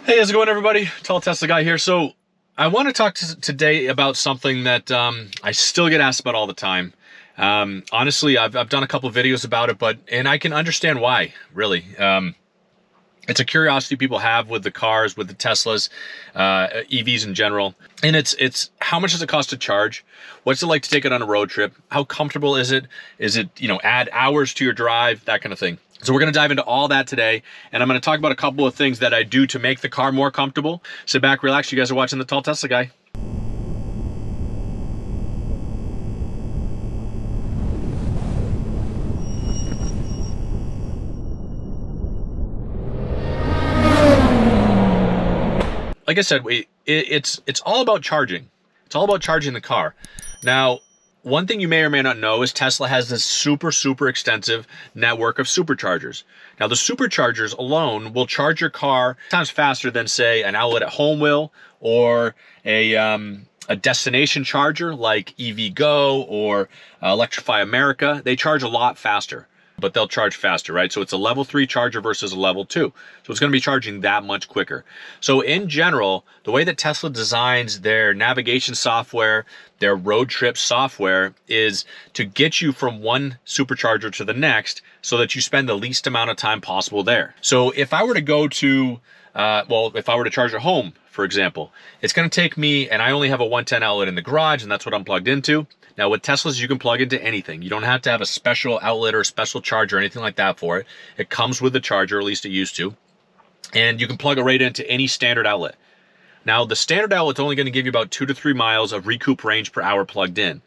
Hey, how's it going, everybody? Tall Tesla guy here. So I want to talk today about something that I still get asked about all the time. Honestly, I've done a couple of videos about it, and I can understand why, really. It's a curiosity people have with the cars, with the Teslas, EVs in general. And it's how much does it cost to charge? What's it like to take it on a road trip? How comfortable is it? Is it, add hours to your drive, that kind of thing. So we're going to dive into all that today, and I'm going to talk about a couple of things that I do to make the car more comfortable. Sit back, relax. You guys are watching the Tall Tesla Guy. Like I said, it's all about charging. It's all about charging the car. Now, one thing you may or may not know is Tesla has this super extensive network of superchargers. Now, the superchargers alone will charge your car times faster than, say, an outlet at home will, or a destination charger like EVgo or Electrify America. They charge a lot faster, but they'll charge faster, right? So it's a level 3 charger versus a level 2. So it's going to be charging that much quicker. So in general, the way that Tesla designs their navigation software, their road trip software, is to get you from one supercharger to the next so that you spend the least amount of time possible there. So if I were to go to, if I were to charge at home, for example, it's going to take me, and I only have a 110 outlet in the garage, and that's what I'm plugged into. Now with Teslas, you can plug into anything. You don't have to have a special outlet or a special charger or anything like that for it. It comes with the charger, at least it used to. And you can plug it right into any standard outlet. Now the standard outlet's only going to give you about 2 to 3 miles of recoup range per hour plugged in.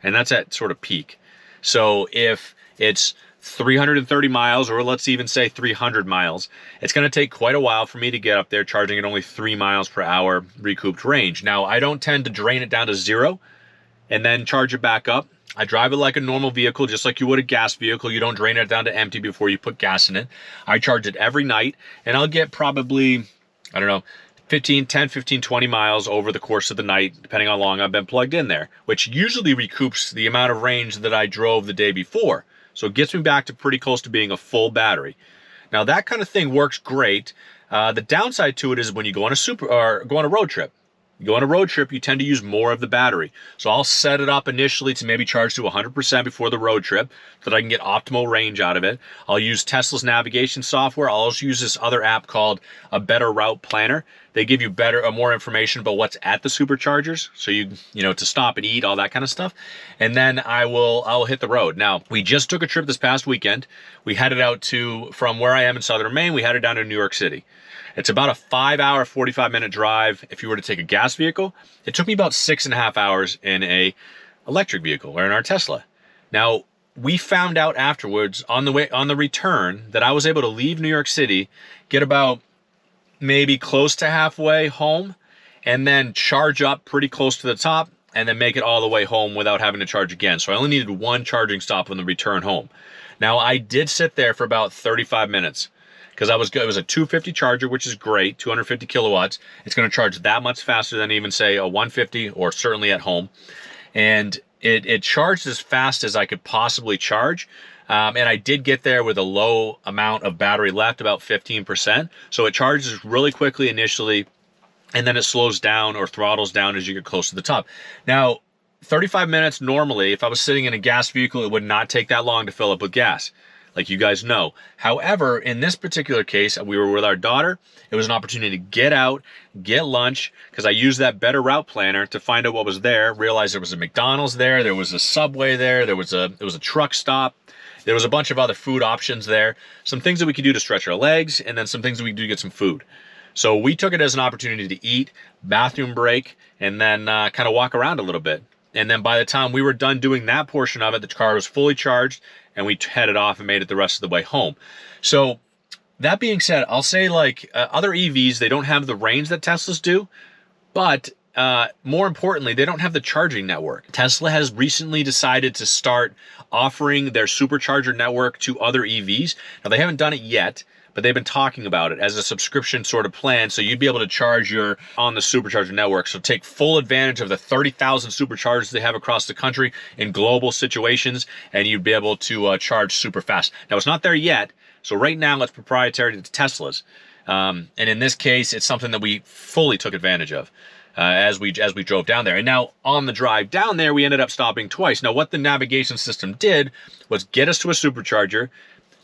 And that's at sort of peak. So if it's 330 miles, or let's even say 300 miles, it's going to take quite a while for me to get up there charging at only 3 miles per hour recouped range. Now I don't tend to drain it down to 0 and then charge it back up. I drive it like a normal vehicle, just like you would a gas vehicle. You don't drain it down to empty before you put gas in it. I charge it every night, and I'll get probably, I don't know, 10, 15, 20 miles over the course of the night, depending on how long I've been plugged in there, which usually recoups the amount of range that I drove the day before. So it gets me back to pretty close to being a full battery. Now that kind of thing works great. The downside to it is when you go on a road trip. You go on a road trip, you tend to use more of the battery. So I'll set it up initially to maybe charge to 100% before the road trip so that I can get optimal range out of it. I'll use Tesla's navigation software. I'll also use this other app called a Better Route Planner. They give you more information about what's at the superchargers. So you to stop and eat, all that kind of stuff. And then I'll hit the road. Now, we just took a trip this past weekend. We headed out from where I am in southern Maine, we headed down to New York City. It's about a 5-hour, 45-minute drive if you were to take a gas vehicle. It took me about 6.5 hours in a electric vehicle, or in our Tesla. Now, we found out afterwards on the return that I was able to leave New York City, get about maybe close to halfway home, and then charge up pretty close to the top, and then make it all the way home without having to charge again. So I only needed one charging stop on the return home. Now, I did sit there for about 35 minutes. Because it was a 250 charger, which is great, 250 kilowatts. It's going to charge that much faster than even, say, a 150, or certainly at home. And it charged as fast as I could possibly charge. And I did get there with a low amount of battery left, about 15%. So it charges really quickly initially, and then it slows down or throttles down as you get close to the top. Now, 35 minutes normally, if I was sitting in a gas vehicle, it would not take that long to fill up with gas, like you guys know. However, in this particular case, we were with our daughter. It was an opportunity to get out, get lunch, because I used that Better Route Planner to find out what was there. Realized there was a McDonald's there was a Subway there was a truck stop. There was a bunch of other food options there. Some things that we could do to stretch our legs, and then some things that we could do to get some food. So we took it as an opportunity to eat, bathroom break, and then kind of walk around a little bit. And then by the time we were done doing that portion of it, the car was fully charged, and we headed off and made it the rest of the way home. So that being said, I'll say other EVs, they don't have the range that Teslas do, but more importantly, they don't have the charging network. Tesla has recently decided to start offering their supercharger network to other EVs. Now, they haven't done it yet, but they've been talking about it as a subscription sort of plan. So you'd be able to charge on the supercharger network. So take full advantage of the 30,000 superchargers they have across the country in global situations, and you'd be able to charge super fast. Now, it's not there yet. So right now it's proprietary to Teslas. And in this case, it's something that we fully took advantage of as we drove down there. And now on the drive down there, we ended up stopping twice. Now, what the navigation system did was get us to a supercharger,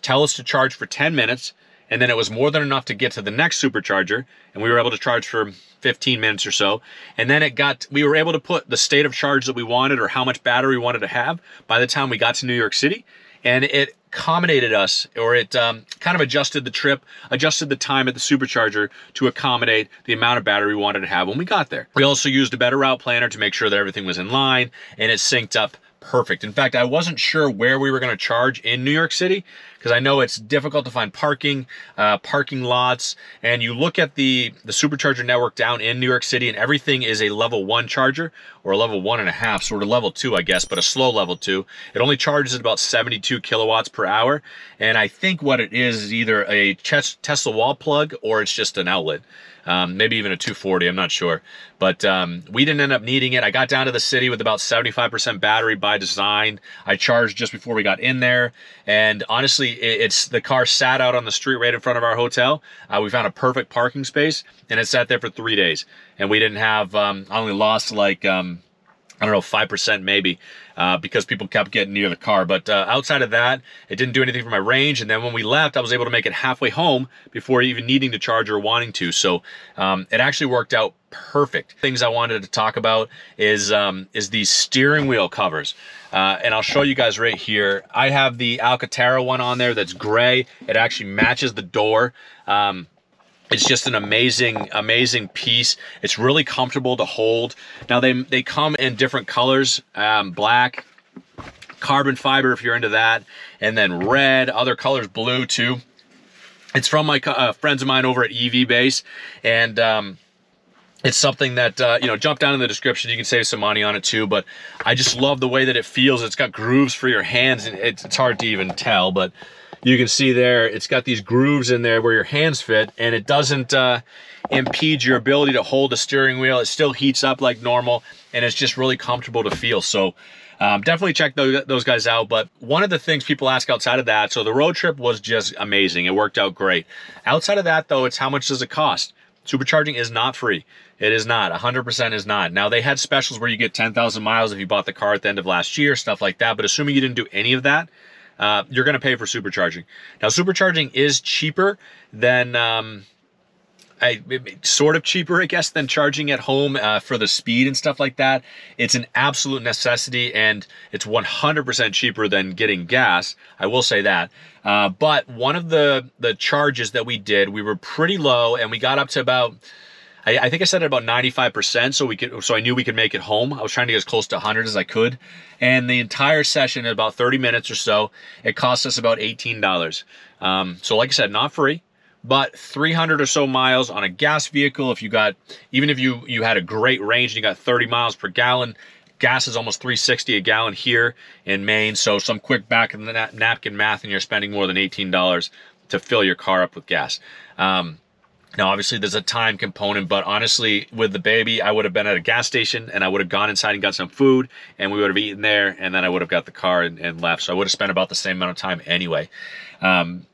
tell us to charge for 10 minutes, and then it was more than enough to get to the next supercharger, and we were able to charge for 15 minutes or so. And then we were able to put the state of charge that we wanted, or how much battery we wanted to have, by the time we got to New York City. And it accommodated us, or it kind of adjusted the trip, adjusted the time at the supercharger to accommodate the amount of battery we wanted to have when we got there. We also used a better route planner to make sure that everything was in line, and it synced up perfect. In fact, I wasn't sure where we were going to charge in New York City, because I know it's difficult to find parking lots, and you look at the supercharger network down in New York City, and everything is a level 1 charger, or a level 1.5, sort of level 2, I guess, but a slow level 2. It only charges at about 72 kilowatts per hour, and I think what it is either a Tesla wall plug, or it's just an outlet. Maybe even a 240, I'm not sure. But we didn't end up needing it. I got down to the city with about 75% battery by design. I charged just before we got in there. And honestly, the car sat out on the street right in front of our hotel. We found a perfect parking space, and it sat there for 3 days. And we didn't have, I only lost like, I don't know, 5% maybe, because people kept getting near the car. But outside of that, it didn't do anything for my range. And then when we left, I was able to make it halfway home before even needing to charge or wanting to. So it actually worked out perfect. Things I wanted to talk about is these steering wheel covers. And I'll show you guys right here. I have the Alcantara one on there that's gray. It actually matches the door. It's just an amazing piece. It's really comfortable to hold. Now they come in different colors, black, carbon fiber if you're into that, and then red, other colors, blue too. It's from my friends of mine over at EV Base, and it's something that, jump down in the description. You can save some money on it too, but I just love the way that it feels. It's got grooves for your hands, and it's hard to even tell, but you can see there, it's got these grooves in there where your hands fit, and it doesn't impede your ability to hold the steering wheel. It still heats up like normal, and it's just really comfortable to feel. So definitely check those guys out. But one of the things people ask outside of that, so the road trip was just amazing. It worked out great. Outside of that, though, it's how much does it cost? Supercharging is not free. It is not. 100% is not. Now, they had specials where you get 10,000 miles if you bought the car at the end of last year, stuff like that. But assuming you didn't do any of that, you're going to pay for supercharging. Now, supercharging is cheaper than, sort of cheaper, I guess, than charging at home for the speed and stuff like that. It's an absolute necessity, and it's 100% cheaper than getting gas. I will say that. But one of the charges that we did, we were pretty low, and we got up to about, I think I said it about 95%, so I knew we could make it home. I was trying to get as close to 100 as I could. And the entire session, in about 30 minutes or so, it cost us about $18. So like I said, not free, but 300 or so miles on a gas vehicle. Even if you had a great range and you got 30 miles per gallon, gas is almost $3.60 a gallon here in Maine. So some quick back of the napkin math, and you're spending more than $18 to fill your car up with gas. Now, obviously, there's a time component, but honestly, with the baby, I would have been at a gas station, and I would have gone inside and got some food, and we would have eaten there, and then I would have got the car and left. So I would have spent about the same amount of time anyway.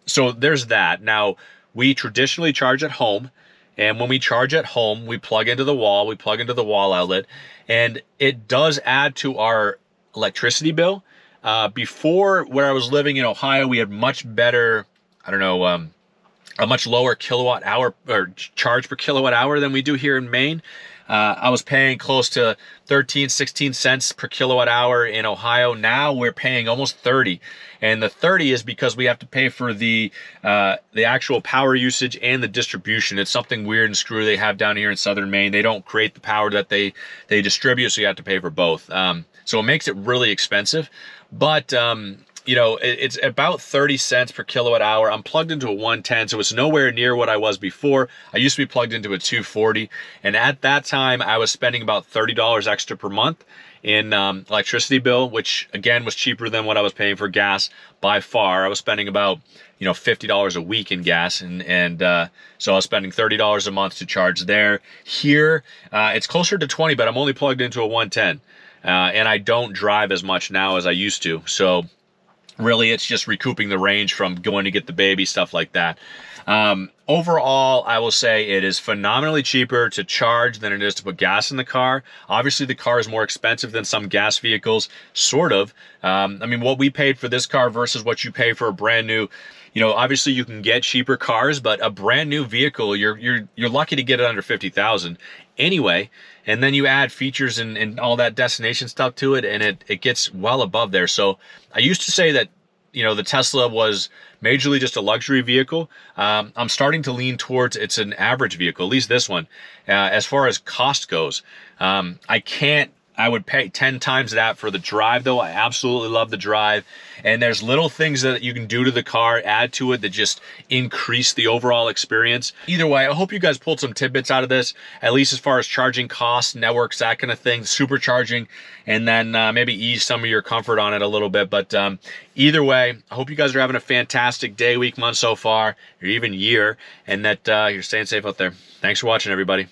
So there's that. Now, we traditionally charge at home, and when we charge at home, we plug into the wall outlet, and it does add to our electricity bill. Before, where I was living in Ohio, we had much better, a much lower kilowatt hour or charge per kilowatt hour than we do here in Maine. I was paying close to 13, 16 cents per kilowatt hour in Ohio. Now we're paying almost 30. And the 30 is because we have to pay for the actual power usage and the distribution. It's something weird and screwy they have down here in southern Maine. They don't create the power that they distribute, so you have to pay for both. So it makes it really expensive. But it's about 30 cents per kilowatt hour. I'm plugged into a 110, so it's nowhere near what I was before. I used to be plugged into a 240, and at that time, I was spending about $30 extra per month in electricity bill, which again was cheaper than what I was paying for gas by far. I was spending about $50 a week in gas, and so I was spending $30 a month to charge there. Here, it's closer to 20, but I'm only plugged into a 110, and I don't drive as much now as I used to. So Really, it's just recouping the range from going to get the baby, stuff like that. Overall, I will say it is phenomenally cheaper to charge than it is to put gas in the car. Obviously, the car is more expensive than some gas vehicles, sort of. I mean, what we paid for this car versus what you pay for a brand new, you know, obviously you can get cheaper cars, but a brand new vehicle, you're lucky to get it under 50,000 anyway. And then you add features and all that destination stuff to it, and it gets well above there. So I used to say that, you know, the Tesla was majorly just a luxury vehicle. I'm starting to lean towards it's an average vehicle, at least this one. As far as cost goes, I would pay 10 times that for the drive, though. I absolutely love the drive. And there's little things that you can do to the car, add to it, that just increase the overall experience. Either way, I hope you guys pulled some tidbits out of this, at least as far as charging costs, networks, that kind of thing, supercharging, and then maybe ease some of your comfort on it a little bit. But either way, I hope you guys are having a fantastic day, week, month so far, or even year, and that you're staying safe out there. Thanks for watching, everybody.